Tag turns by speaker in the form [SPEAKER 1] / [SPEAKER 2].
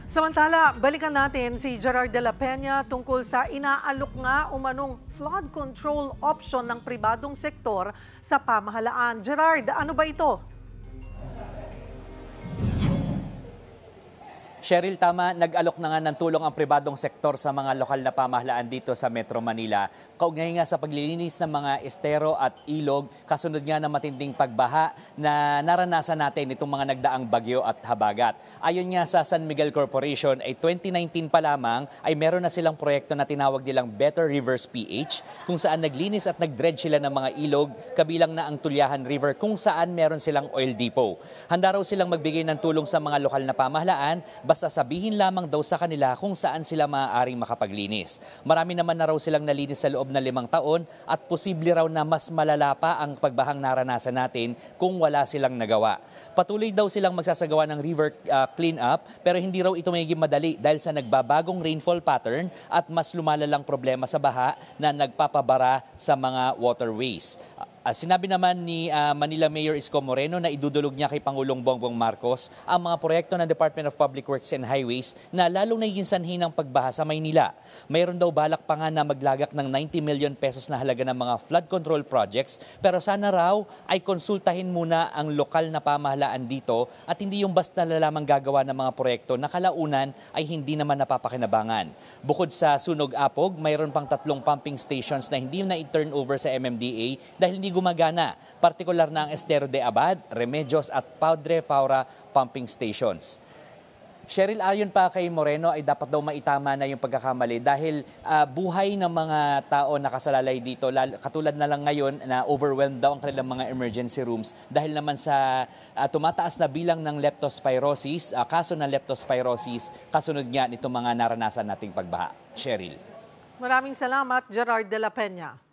[SPEAKER 1] Samantala, balikan natin si Gerard de la Peña tungkol sa inaalok nga umanong flood control option ng pribadong sektor sa pamahalaan. Gerard, ano ba ito?
[SPEAKER 2] Cheryl, tama, nag-alok na nga ng tulong ang pribadong sektor sa mga lokal na pamahalaan dito sa Metro Manila. Kaugnay nga sa paglilinis ng mga estero at ilog, kasunod nga ng matinding pagbaha na naranasan natin itong mga nagdaang bagyo at habagat. Ayon nga sa San Miguel Corporation, ay 2019 pa lamang ay meron na silang proyekto na tinawag nilang Better Rivers PH, kung saan naglinis at nag-dredge sila ng mga ilog, kabilang na ang Tulyahan River, kung saan meron silang oil depot. Handa raw silang magbigay ng tulong sa mga lokal na pamahalaan, basta sabihin lamang daw sa kanila kung saan sila maaaring makapaglinis. Marami naman na raw silang nalinis sa loob ng 5 taon at posible raw na mas malala pa ang pagbahang naranasan natin kung wala silang nagawa. Patuloy daw silang magsasagawa ng river cleanup pero hindi raw ito magiging madali dahil sa nagbabagong rainfall pattern at mas lumalalang problema sa baha na nagpapabara sa mga waterways. Sinabi naman ni Manila Mayor Isko Moreno na idudulog niya kay Pangulong Bongbong Marcos ang mga proyekto ng Department of Public Works and Highways na lalong naging sanhi ng pagbaha sa Maynila. Mayroon daw balak pa nga na maglagak ng 90 million pesos na halaga ng mga flood control projects, pero sana raw ay konsultahin muna ang lokal na pamahalaan dito at hindi yung basta na lamang gagawa ng mga proyekto na kalaunan ay hindi naman napapakinabangan. Bukod sa Sunog Apog, mayroon pang 3 pumping stations na hindi na i-turn over sa MMDA dahil hindi gumagana, partikular na ang Estero de Abad, Remedios at Padre Faura pumping stations. Cheryl, ayon pa kay Moreno ay dapat daw maitama na yung pagkakamali dahil buhay ng mga tao nakasalalay dito, katulad na lang ngayon na overwhelmed daw ang kanilang mga emergency rooms dahil naman sa tumataas na bilang ng leptospirosis, kaso ng leptospirosis, kasunod nga nitong mga naranasan nating pagbaha. Cheryl.
[SPEAKER 1] Maraming salamat, Gerard de la Peña.